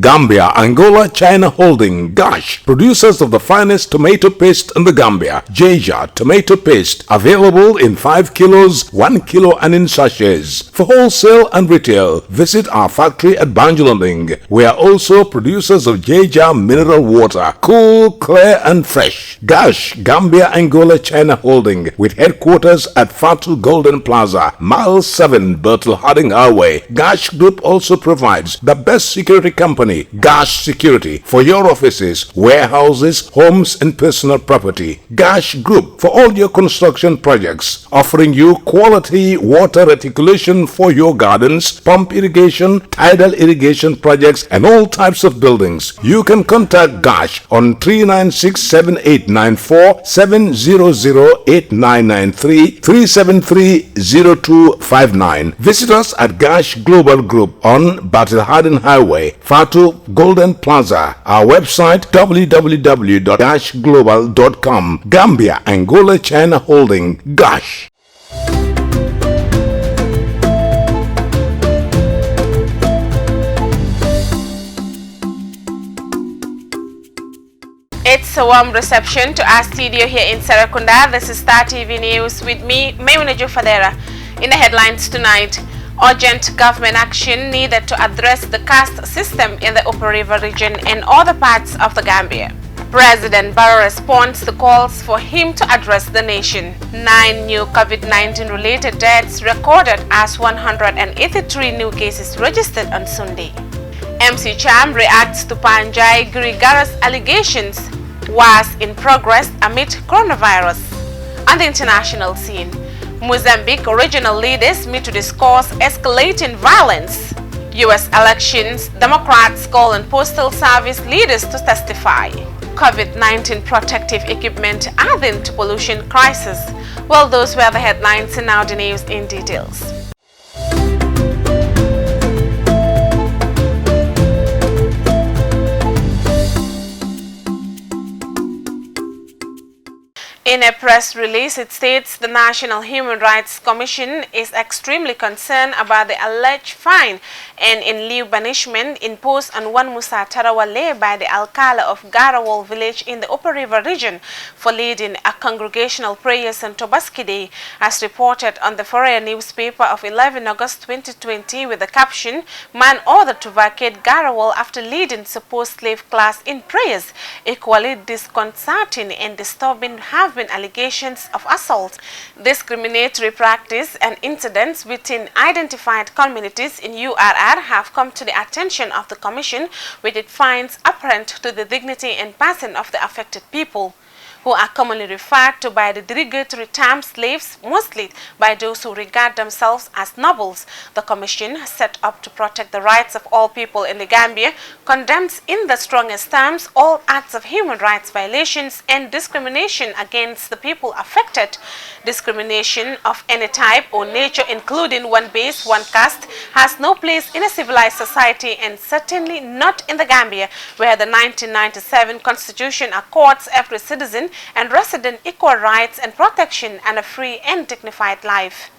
Gambia, Angola, China Holding, Gash, producers of the finest tomato paste in the Gambia. Jaja tomato paste, available in 5 kilos, 1 kilo and in sachets. For wholesale and retail, visit our factory at Banjulunding. We are also producers of Jaja mineral water, cool, clear and fresh. Gash, Gambia, Angola, China Holding, with headquarters at Fatu Golden Plaza, Mile 7, Bertel Harding Highway. Gash Group also provides the best security company, Gash Security, for your offices, warehouses, homes and personal property. Gash Group for all your construction projects, offering you quality water reticulation for your gardens, pump irrigation, tidal irrigation projects and all types of buildings. You can contact Gash on 396-7894, 700-8993, 373-0259. Visit us at Gash Global Group on Battle Harden Highway, Fatu Golden Plaza. Our website www.gashglobal.com. Gambia, Angola, China Holding, Gash. It's a warm reception to our studio here in Serekunda. This is Star TV News with me, Maymuna Jufadera. In the headlines tonight, urgent government action needed to address the caste system in the Upper River region and other parts of the Gambia. President Barrow responds to calls for him to address the nation. 9 new COVID-19 related deaths recorded as 183 new cases registered on Sunday. MC Cham reacts to Panjai Grigaras allegations was in progress amid coronavirus. On the international scene, Mozambique regional leaders meet to discuss escalating violence. U.S. elections, Democrats call on Postal Service leaders to testify. COVID-19 protective equipment adding to pollution crisis. Well, those were the headlines and now the news in details. In a press release, it states the National Human Rights Commission is extremely concerned about the alleged fine and in lieu punishment imposed on one Musa Tarawale by the Alcala of Garawal village in the Upper River region for leading a congregational prayers on Tobaski Day, as reported on the Foreign newspaper of 11 August 2020 with the caption, "Man ordered to vacate Garawal after leading supposed slave class in prayers." Equally disconcerting and disturbing have been allegations of assault, discriminatory practice and incidents within identified communities in URR have come to the attention of the Commission, which it finds apparent to the dignity and person of the affected people, who are commonly referred to by the derogatory term slaves, mostly by those who regard themselves as nobles. The Commission, set up to protect the rights of all people in the Gambia, condemns in the strongest terms all acts of human rights violations and discrimination against the people affected. Discrimination of any type or nature, including one base, one caste, has no place in a civilized society and certainly not in the Gambia, where the 1997 Constitution accords every citizen and resident equal rights and protection and a free and dignified life.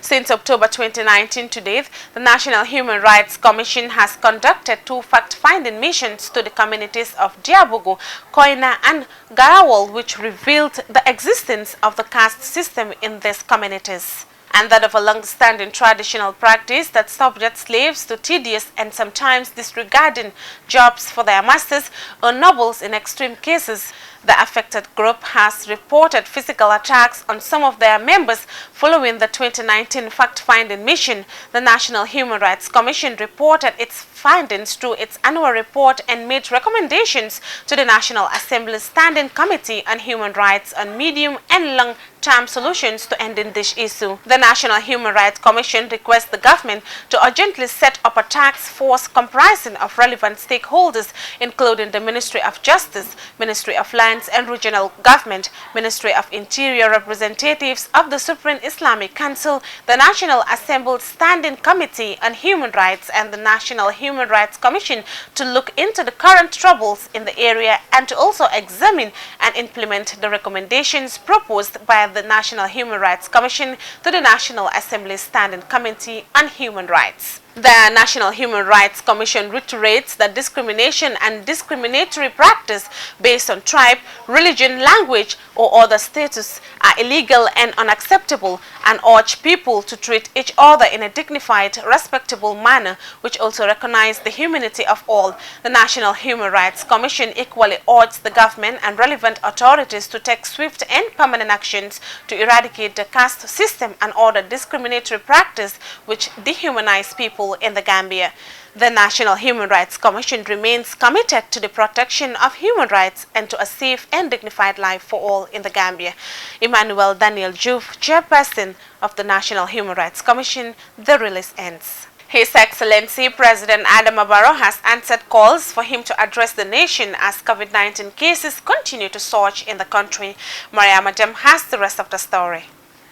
Since October 2019 to date, the National Human Rights Commission has conducted 2 fact-finding missions to the communities of Diabugo, Koina and Garawal, which revealed the existence of the caste system in these communities, and that of a long-standing traditional practice that subjects slaves to tedious and sometimes disregarding jobs for their masters or nobles in extreme cases. The affected group has reported physical attacks on some of their members following the 2019 fact-finding mission. The National Human Rights Commission reported its findings through its annual report and made recommendations to the National Assembly Standing Committee on Human Rights on medium and long-term solutions to ending this issue. The National Human Rights Commission requests the government to urgently set up a task force comprising of relevant stakeholders, including the Ministry of Justice, Ministry of Lands and Regional Government, Ministry of Interior, representatives of the Supreme Islamic Council, the National Assembly Standing Committee on Human Rights and the National Human Rights Commission to look into the current troubles in the area and to also examine and implement the recommendations proposed by the National Human Rights Commission to the National Assembly Standing Committee on Human Rights. The National Human Rights Commission reiterates that discrimination and discriminatory practice based on tribe, religion, language, or other status are illegal and unacceptable, and urge people to treat each other in a dignified, respectable manner, which also recognize the humanity of all. The National Human Rights Commission equally urges the government and relevant authorities to take swift and permanent actions to eradicate the caste system and other discriminatory practice which dehumanize people in the Gambia. The National Human Rights Commission remains committed to the protection of human rights and to a safe and dignified life for all in the Gambia. Emmanuel Daniel Juve, chairperson of the National Human Rights Commission, the release ends. His Excellency President Adama Barrow has answered calls for him to address the nation as COVID-19 cases continue to surge in the country. Maria Madam has the rest of the story.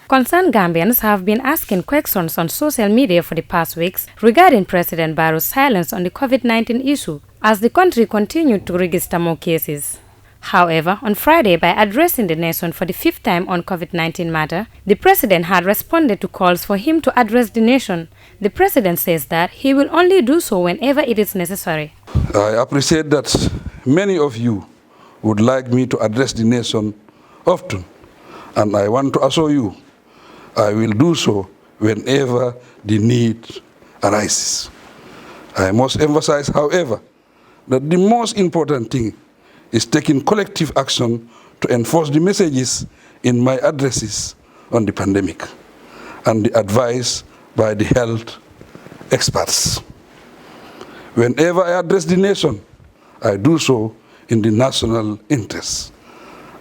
Concerned Gambians have been asking questions on social media for the past weeks regarding President Barrow's silence on the COVID-19 issue as the country continued to register more cases. However, on Friday, by addressing the nation for the 5th time on COVID-19 matter, the president had responded to calls for him to address the nation. The president says that he will only do so whenever it is necessary. I appreciate that many of you would like me to address the nation often, and I want to assure you I will do so whenever the need arises. I must emphasize, however, that the most important thing is taking collective action to enforce the messages in my addresses on the pandemic and the advice by the health experts. Whenever I address the nation, I do so in the national interest.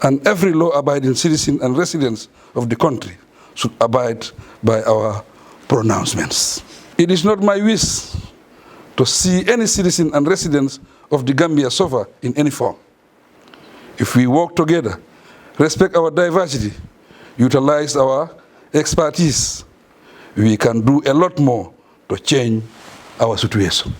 And every law-abiding citizen and residents of the country should abide by our pronouncements. It is not my wish to see any citizen and residents of the Gambia suffer in any form. If we work together, respect our diversity, utilize our expertise, we can do a lot more to change our situation.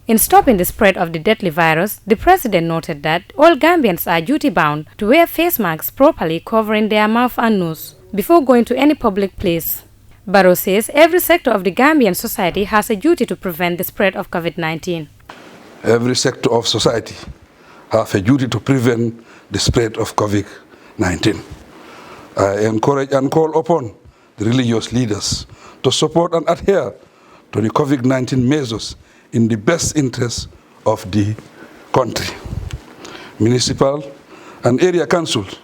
In stopping the spread of the deadly virus, the president noted that all Gambians are duty-bound to wear face masks properly covering their mouth and nose before going to any public place. Barrow says every sector of the Gambian society has a duty to prevent the spread of COVID-19. Every sector of society has a duty to prevent the spread of COVID-19. I encourage and call upon the religious leaders to support and adhere to the COVID-19 measures in the best interest of the country. Municipal and area councils,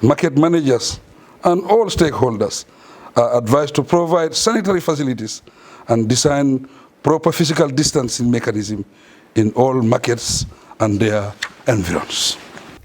market managers, and all stakeholders are advised to provide sanitary facilities and design proper physical distancing mechanism in all markets and their environs.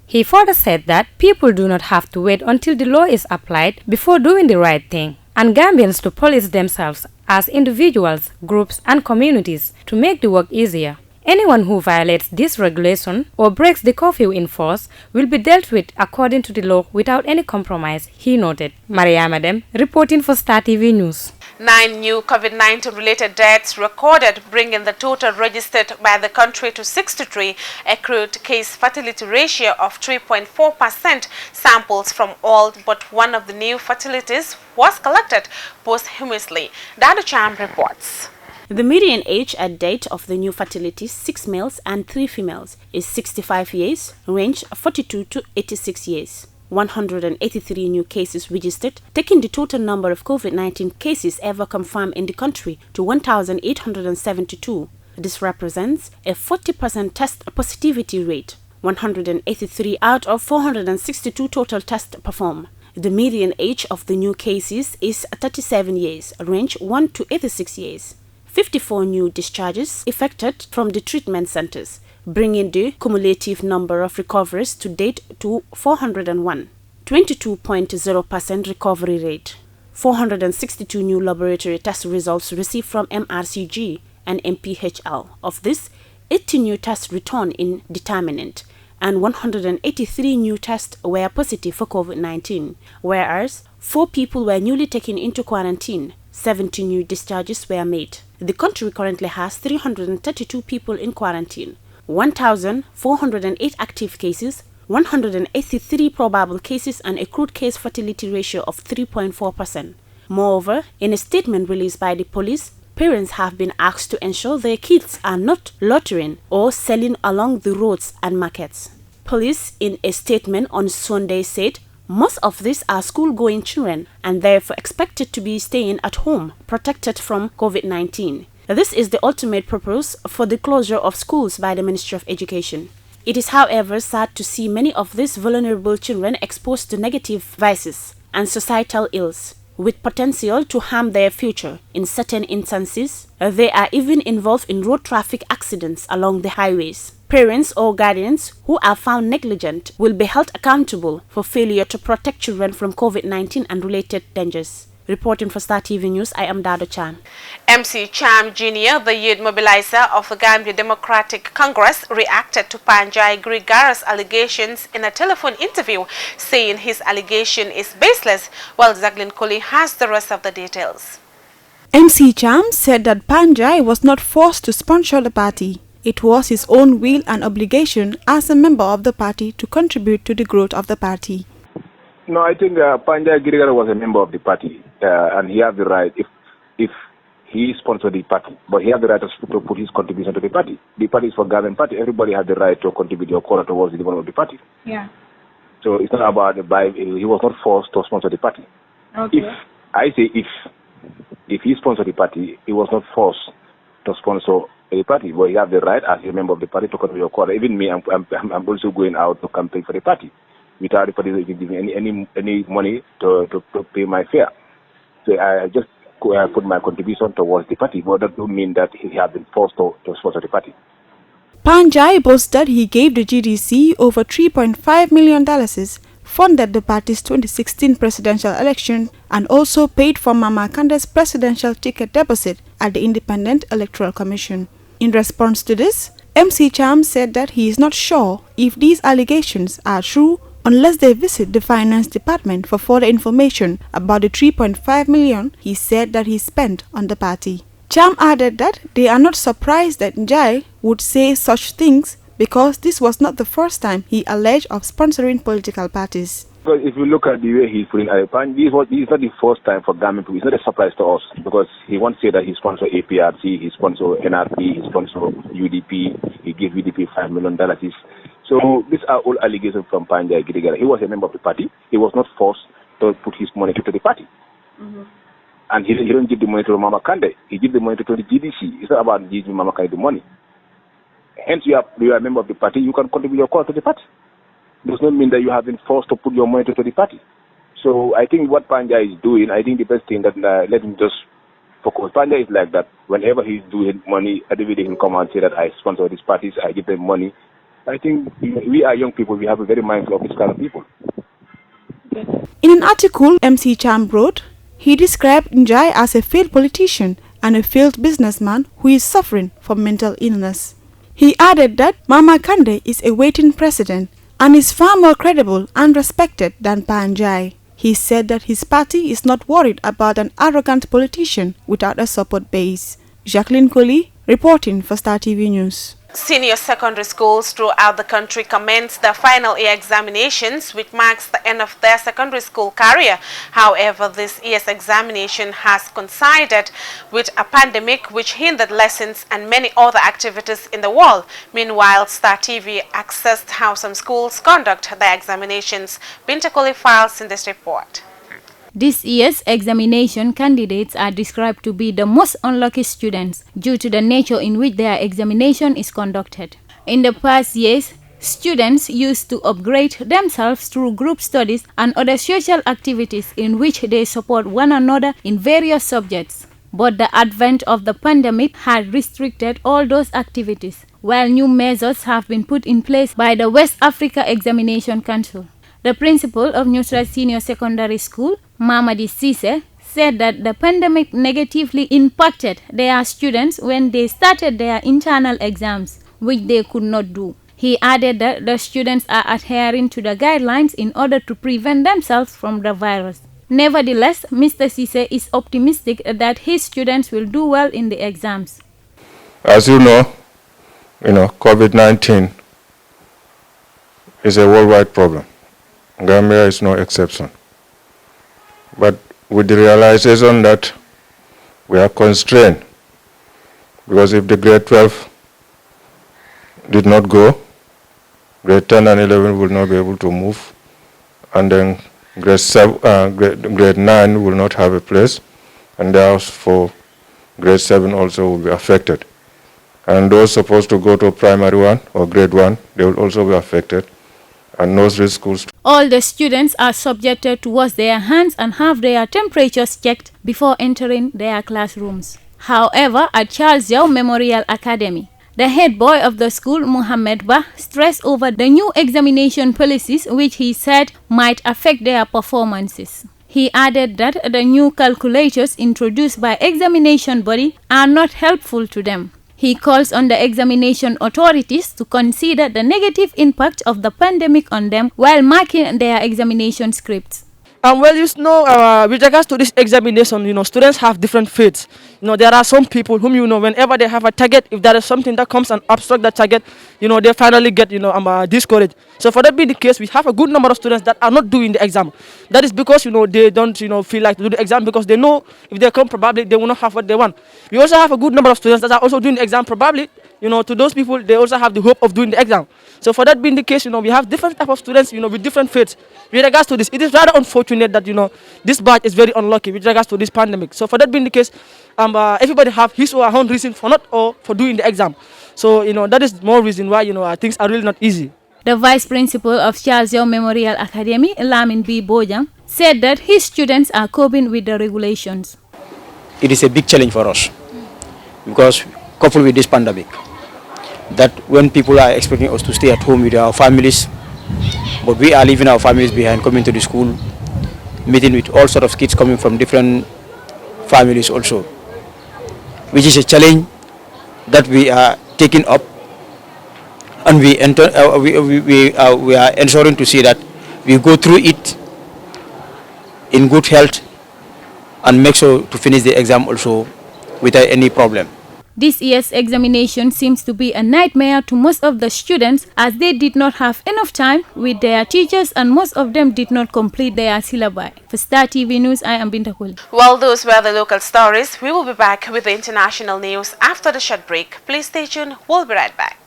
He further said that people do not have to wait until the law is applied before doing the right thing, and Gambians to police themselves as individuals, groups, and communities to make the work easier. Anyone who violates this regulation or breaks the curfew in force will be dealt with according to the law without any compromise, he noted. Maria Madam, reporting for Star TV News. 9 new COVID-19 related deaths recorded, bringing the total registered by the country to 63, accrued case fatality ratio of 3.4%. Samples from all but one of the new fatalities was collected posthumously. Dada Cham reports. The median age at date of the new fatalities, 6 males and 3 females, is 65 years, range 42 to 86 years. 183 new cases registered, taking the total number of COVID-19 cases ever confirmed in the country to 1,872. This represents a 40% test positivity rate. 183 out of 462 total tests performed. The median age of the new cases is 37 years, range 1 to 86 years. 54 new discharges effected from the treatment centers, bringing the cumulative number of recoveries to date to 401. 22.0% recovery rate. 462 new laboratory test results received from MRCG and MPHL. Of this, 80 new tests returned in determinant, and 183 new tests were positive for COVID-19, whereas 4 people were newly taken into quarantine. 70 new discharges were made. The country currently has 332 people in quarantine, 1,408 active cases, 183 probable cases, and accrued case fatality ratio of 3.4%. Moreover, in a statement released by the police, Parents have been asked to ensure their kids are not loitering or selling along the roads and markets. Police, in a statement on Sunday, said most of these are school-going children and therefore expected to be staying at home, protected from COVID-19. This is the ultimate purpose for the closure of schools by the Ministry of Education. It is, however, sad to see many of these vulnerable children exposed to negative vices and societal ills, with potential to harm their future. In certain instances, they are even involved in road traffic accidents along the highways. Parents or guardians who are found negligent will be held accountable for failure to protect children from COVID-19 and related dangers. Reporting for Star TV News, I am Dado Chan. MC Cham Jr., the youth mobilizer of the Gambia Democratic Congress, reacted to Panjai Grigara's allegations in a telephone interview, saying his allegation is baseless, while Jacqueline Colley has the rest of the details. MC Cham said that Panjai was not forced to sponsor the party. It was his own will and obligation as a member of the party to contribute to the growth of the party. No, I think Panjai Girigara was a member of the party, and he has the right, if he sponsored the party, but he has the right to put his contribution to the party. The party is for government party. Everybody has the right to contribute your quarter towards the development of the party. Yeah. So it's not about the bribe. He was not forced to sponsor the party. Okay. If he sponsored the party, he was not forced to sponsor the party, but he has the right as a member of the party to contribute your quarter. Even me, I'm also going out to campaign for the party without the party giving any money to pay my fare. So I just put my contribution towards the party, but that doesn't mean that he has been forced to sponsor the party. Panjai boasted he gave the GDC over $3.5 million, funded the party's 2016 presidential election, and also paid for Mama Kande's presidential ticket deposit at the Independent Electoral Commission. In response to this, MC Cham said that he is not sure if these allegations are true unless they visit the finance department for further information about the $3.5 million he said that he spent on the party. Cham added that they are not surprised that Njai would say such things because this was not the first time he alleged of sponsoring political parties. Because if you look at the way he's putting Arepan, this is not the first time for government to. It's not a surprise to us because he won't say that he sponsored APRC, he sponsored NRP, he sponsored UDP, he gave UDP $5 million. So these are all allegations from Panjai Girigara. He was a member of the party. He was not forced to put his money to the party. Mm-hmm. And he didn't give the money to Mama Kande. He gave the money to the GDC. It's not about giving Mama Kande the money. Hence, you are a member of the party. You can contribute your cause to the party. It does not mean that you have been forced to put your money to the party. So I think what Panjai is doing, I think the best thing that let him just focus. Panjai is like that. Whenever he's doing money, every day he can come and say that I sponsor these parties, I give them money. I think we are young people. We have to be very mindful of this kind of people. In an article MC Cham wrote, he described Njai as a failed politician and a failed businessman who is suffering from mental illness. He added that Mama Kande is a waiting president and is far more credible and respected than Panjai. He said that his party is not worried about an arrogant politician without a support base. Jacqueline Colley, reporting for Star TV News. Senior secondary schools throughout the country commenced their final year examinations, which marks the end of their secondary school career. However, this year's examination has coincided with a pandemic which hindered lessons and many other activities in the world. Meanwhile, Star TV accessed how some schools conduct their examinations. Binta Koli files in this report. This year's examination candidates are described to be the most unlucky students due to the nature in which their examination is conducted. In the past years, students used to upgrade themselves through group studies and other social activities in which they support one another in various subjects. But the advent of the pandemic had restricted all those activities, while new measures have been put in place by the West Africa Examination Council. The principal of Newsroom Senior Secondary School, Mamadi Sise, said that the pandemic negatively impacted their students when they started their internal exams, which they could not do. He added that the students are adhering to the guidelines in order to prevent themselves from the virus. Nevertheless, Mr. Sise is optimistic that his students will do well in the exams. As you know, COVID-19 is a worldwide problem. Gambia is no exception. But with the realization that we are constrained Because if the grade 12 did not go, grade 10 and 11 will not be able to move, and then grade 9 will not have a place, and therefore grade 7 also will be affected. And those supposed to go to primary 1 or grade 1, they will also be affected, and nursery schools. All the students are subjected to wash their hands and have their temperatures checked before entering their classrooms. However, at Charles Yao Memorial Academy, the head boy of the school, Muhammad Ba, stressed over the new examination policies which he said might affect their performances. He added that the new calculators introduced by examination body are not helpful to them. He calls on the examination authorities to consider the negative impact of the pandemic on them while marking their examination scripts. Well, with regards to this examination, students have different fates. There are some people whom, whenever they have a target, if there is something that comes and obstruct that target, they finally get, discouraged. So for that being the case, we have a good number of students that are not doing the exam. That is because, they don't, feel like to do the exam because they know if they come, probably they will not have what they want. We also have a good number of students that are also doing the exam, probably, to those people, they also have the hope of doing the exam. So for that being the case, we have different type of students, with different fates. With regards to this, it is rather unfortunate that, this batch is very unlucky with regards to this pandemic. So for that being the case, everybody have his or her own reason for not or for doing the exam. So, that is more reason why, things are really not easy. The vice principal of Charles Yao Memorial Academy, Lamin B. Bojang, said that his students are coping with the regulations. It is a big challenge for us because coupled with this pandemic, that when people are expecting us to stay at home with our families, but we are leaving our families behind, coming to the school, meeting with all sorts of kids coming from different families also, which is a challenge that we are taking up, and we are ensuring to see that we go through it in good health and make sure to finish the exam also without any problem. This year's examination seems to be a nightmare to most of the students as they did not have enough time with their teachers and most of them did not complete their syllabi. For Star TV News, I am Binta Kul. Well, those were the local stories. We will be back with the international news after the short break. Please stay tuned. We'll be right back.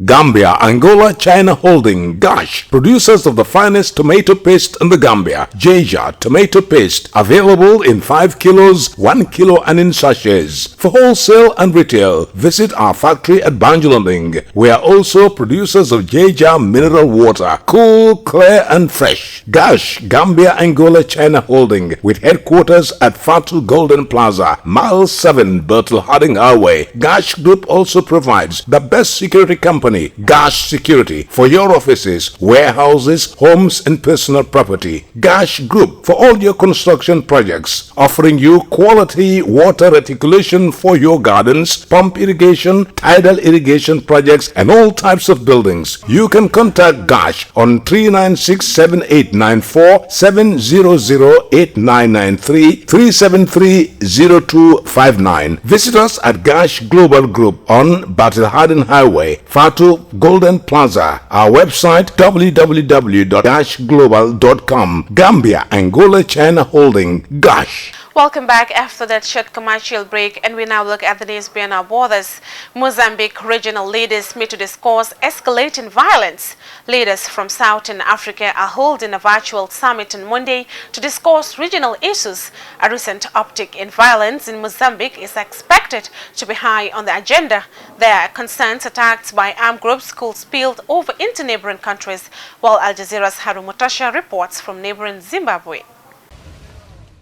Gambia, Angola, China Holding, Gosh, producers of the finest tomato paste in the Gambia. Jeja tomato paste, available in 5 kilos, 1 kilo and in sachets. For wholesale and retail, visit our factory at Banjulanding. We are also producers of Jeja mineral water, cool, clear and fresh. Gosh, Gambia, Angola, China Holding, with headquarters at Fatu Golden Plaza, Mile 7, Bertel Harding Highway. Gosh Group also provides the best security company, Gash Security, for your offices, warehouses, homes and personal property. Gash Group for all your construction projects, offering you quality water reticulation for your gardens, pump irrigation, tidal irrigation projects and all types of buildings. You can contact Gash on 396-7894, 700-8993, 373-0259. Visit us at Gash Global Group on Battle Harden Highway, Fatu Golden Plaza. Our website www.gashglobal.com. Gambia, Angola, China Holding, Gash. Welcome back after that short commercial break, and we now look at the news beyond our borders. Mozambique regional leaders meet to discuss escalating violence. Leaders from Southern Africa are holding a virtual summit on Monday to discuss regional issues. A recent uptick in violence in Mozambique is expected to be high on the agenda. There are concerns attacks by armed groups could spill over into neighboring countries, while Al Jazeera's Haru Mutasha reports from neighboring Zimbabwe.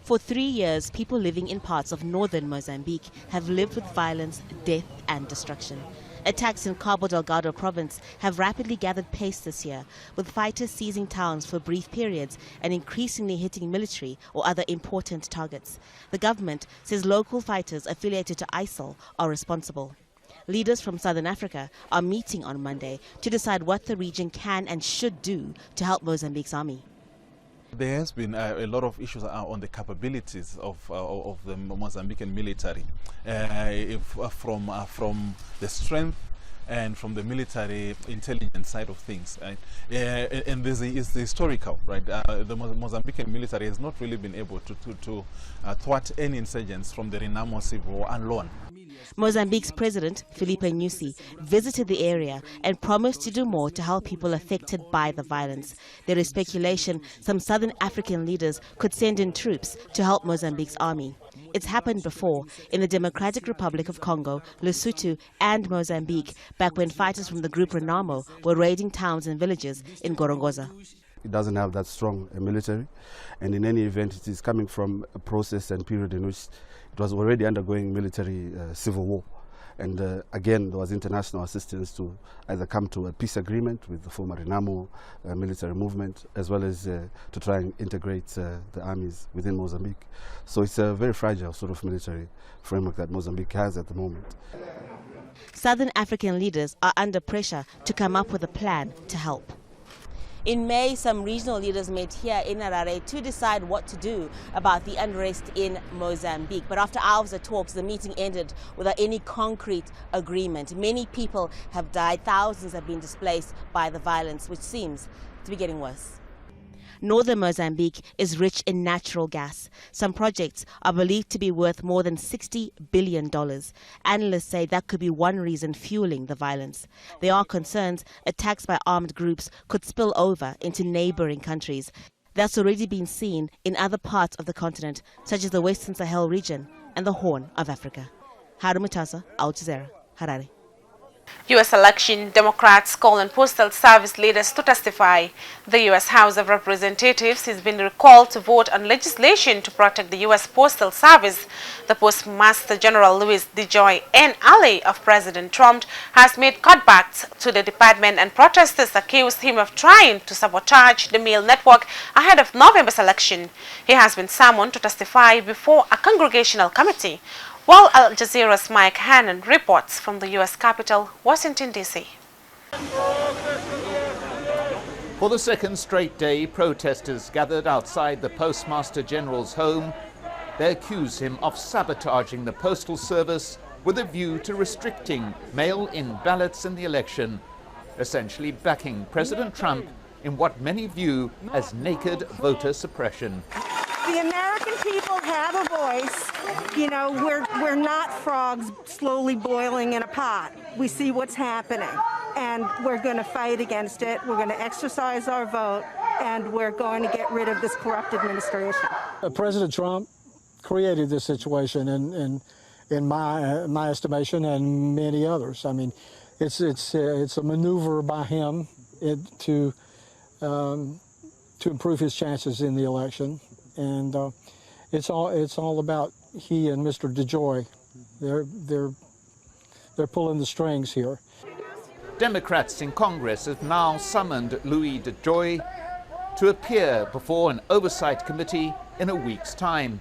For 3 years, people living in parts of northern Mozambique have lived with violence, death and destruction. Attacks in Cabo Delgado province have rapidly gathered pace this year, with fighters seizing towns for brief periods and increasingly hitting military or other important targets. The government says local fighters affiliated to ISIL are responsible. Leaders from Southern Africa are meeting on Monday to decide what the region can and should do to help Mozambique's army. There has been a lot of issues on the capabilities of the Mozambican military, from the strength and from the military intelligence side of things, right? And this is the historical, right? The Mozambican military has not really been able to thwart any insurgents from the Renamo civil war alone. Mozambique's president, Filipe Nyusi, visited the area and promised to do more to help people affected by the violence. There is speculation some southern African leaders could send in troops to help Mozambique's army. It's happened before in the Democratic Republic of Congo, Lesotho and Mozambique, back when fighters from the group Renamo were raiding towns and villages in Gorongosa. It doesn't have that strong a military, and in any event it is coming from a process and period in which it was already undergoing military civil war. And again, there was international assistance to either come to a peace agreement with the former Renamo military movement, as well as to try and integrate the armies within Mozambique. So it's a very fragile sort of military framework that Mozambique has at the moment. Southern African leaders are under pressure to come up with a plan to help. In May, some regional leaders met here in Harare to decide what to do about the unrest in Mozambique. But after hours of talks, the meeting ended without any concrete agreement. Many people have died, thousands have been displaced by the violence, which seems to be getting worse. Northern Mozambique is rich in natural gas. Some projects are believed to be worth more than $60 billion. Analysts say that could be one reason fueling the violence. There are concerns attacks by armed groups could spill over into neighboring countries. That's already been seen in other parts of the continent, such as the Western Sahel region and the Horn of Africa. Haru Mutasa, Al Jazeera, Harare. U.S. election, Democrats call on Postal Service leaders to testify. The U.S. House of Representatives has been recalled to vote on legislation to protect the U.S. Postal Service. The Postmaster General Louis DeJoy, an ally of President Trump, has made cutbacks to the department, and protesters accused him of trying to sabotage the mail network ahead of November's election. He has been summoned to testify before a congressional committee. While Al Jazeera's Mike Hannon reports from the U.S. capital, Washington, D.C. For the second straight day, protesters gathered outside the Postmaster General's home. They accuse him of sabotaging the Postal Service with a view to restricting mail-in ballots in the election, essentially backing President Trump in what many view as naked voter suppression. The American people have a voice. You know, we're not frogs slowly boiling in a pot. We see what's happening, and we're going to fight against it. We're going to exercise our vote, and we're going to get rid of this corrupt administration. President Trump created this situation, in my estimation, and many others. I mean, it's a maneuver by him to improve his chances in the election. And it's all about he and Mr. DeJoy. They're pulling the strings here. Democrats in Congress have now summoned Louis DeJoy to appear before an oversight committee in a week's time.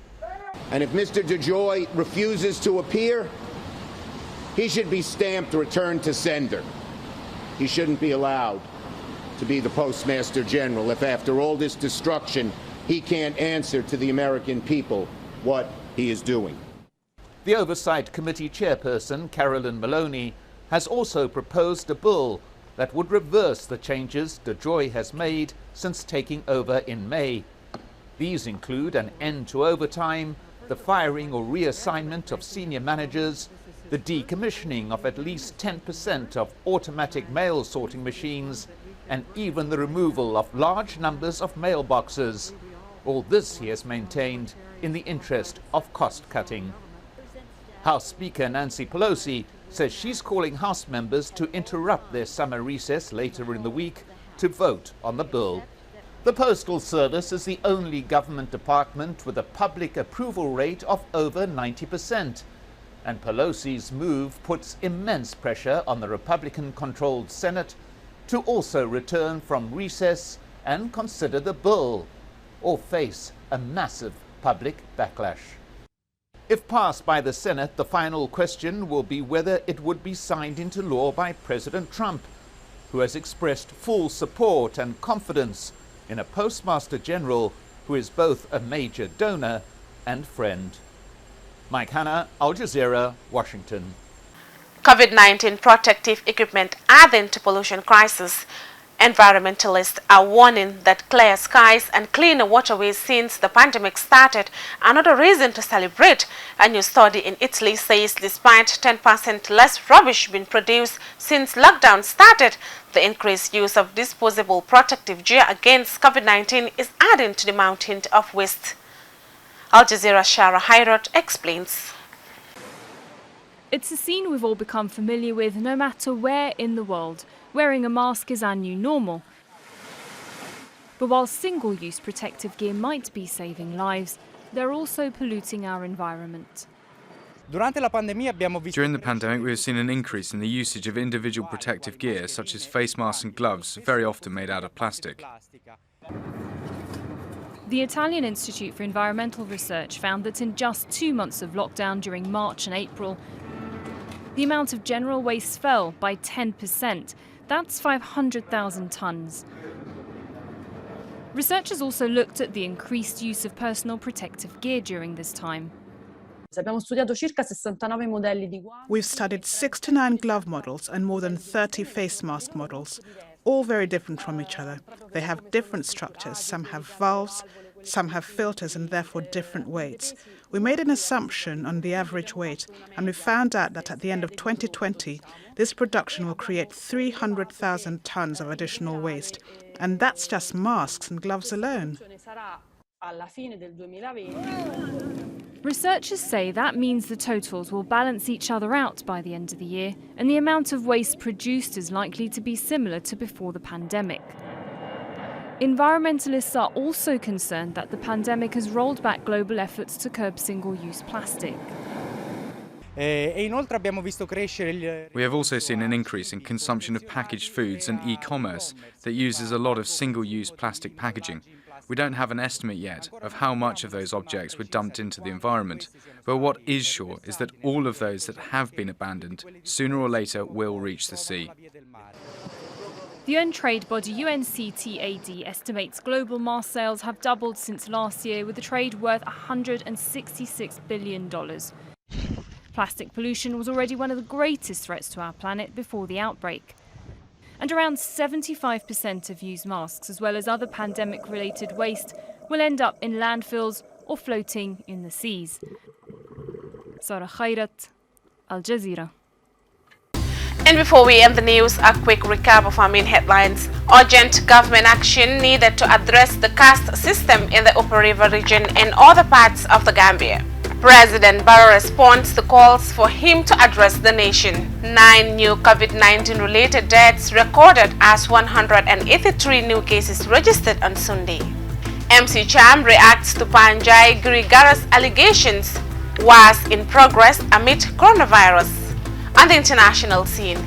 And if Mr. DeJoy refuses to appear, he should be stamped return to sender. He shouldn't be allowed to be the Postmaster General if after all this destruction he can't answer to the American people what he is doing. The Oversight Committee chairperson, Carolyn Maloney, has also proposed a bill that would reverse the changes DeJoy has made since taking over in May. These include an end to overtime, the firing or reassignment of senior managers, the decommissioning of at least 10% of automatic mail sorting machines, and even the removal of large numbers of mailboxes. All this, he has maintained, in the interest of cost-cutting. House Speaker Nancy Pelosi says she's calling House members to interrupt their summer recess later in the week to vote on the bill. The Postal Service is the only government department with a public approval rate of over 90%. And Pelosi's move puts immense pressure on the Republican-controlled Senate to also return from recess and consider the bill, or face a massive public backlash. If passed by the Senate, the final question will be whether it would be signed into law by President Trump, who has expressed full support and confidence in a Postmaster General who is both a major donor and friend. Mike Hanna, Al Jazeera, Washington. COVID-19 protective equipment adding to pollution crisis. Environmentalists are warning that clear skies and cleaner waterways since the pandemic started are not a reason to celebrate. A new study in Italy says despite 10% less rubbish being produced since lockdown started, the increased use of disposable protective gear against COVID-19 is adding to the mountain of waste. Al Jazeera's Shara Hairot explains. It's a scene we've all become familiar with no matter where in the world. Wearing a mask is our new normal. But while single-use protective gear might be saving lives, they're also polluting our environment. During the pandemic, we have seen an increase in the usage of individual protective gear, such as face masks and gloves, very often made out of plastic. The Italian Institute for Environmental Research found that in just 2 months of lockdown during March and April, the amount of general waste fell by 10%. That's 500,000 tonnes. Researchers also looked at the increased use of personal protective gear during this time. We've studied 69 glove models and more than 30 face mask models, all very different from each other. They have different structures. Some have valves, some have filters and therefore different weights. We made an assumption on the average weight and we found out that at the end of 2020, this production will create 300,000 tonnes of additional waste. And that's just masks and gloves alone. Researchers say that means the totals will balance each other out by the end of the year, and the amount of waste produced is likely to be similar to before the pandemic. Environmentalists are also concerned that the pandemic has rolled back global efforts to curb single-use plastic. We have also seen an increase in consumption of packaged foods and e-commerce that uses a lot of single-use plastic packaging. We don't have an estimate yet of how much of those objects were dumped into the environment, but what is sure is that all of those that have been abandoned sooner or later will reach the sea. The UN trade body UNCTAD estimates global mask sales have doubled since last year, with the trade worth $166 billion. Plastic pollution was already one of the greatest threats to our planet before the outbreak. And around 75% of used masks, as well as other pandemic-related waste, will end up in landfills or floating in the seas. Sarah Khairat, Al Jazeera. And before we end the news, a quick recap of our main headlines. Urgent government action needed to address the caste system in the Upper River region and other parts of the Gambia. President Barrow responds to calls for him to address the nation. 9 new COVID-19 related deaths recorded as 183 new cases registered on Sunday. MC Cham reacts to Panjai Grigara's allegations was in progress amid coronavirus. On the international scene,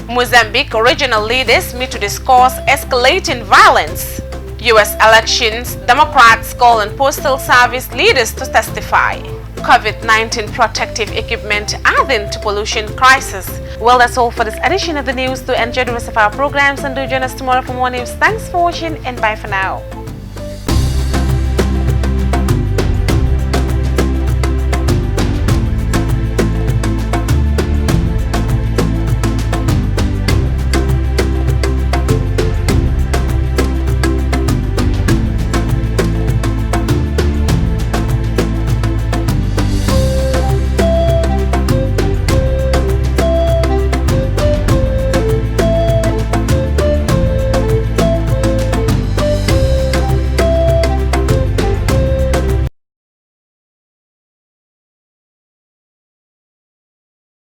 Mozambique regional leaders meet to discuss escalating violence. U.S. elections, Democrats call on Postal Service leaders to testify. COVID-19 protective equipment adding to pollution crisis. Well, that's all for this edition of the news. Do enjoy the rest of our programs and do join us tomorrow for more news. Thanks for watching and bye for now.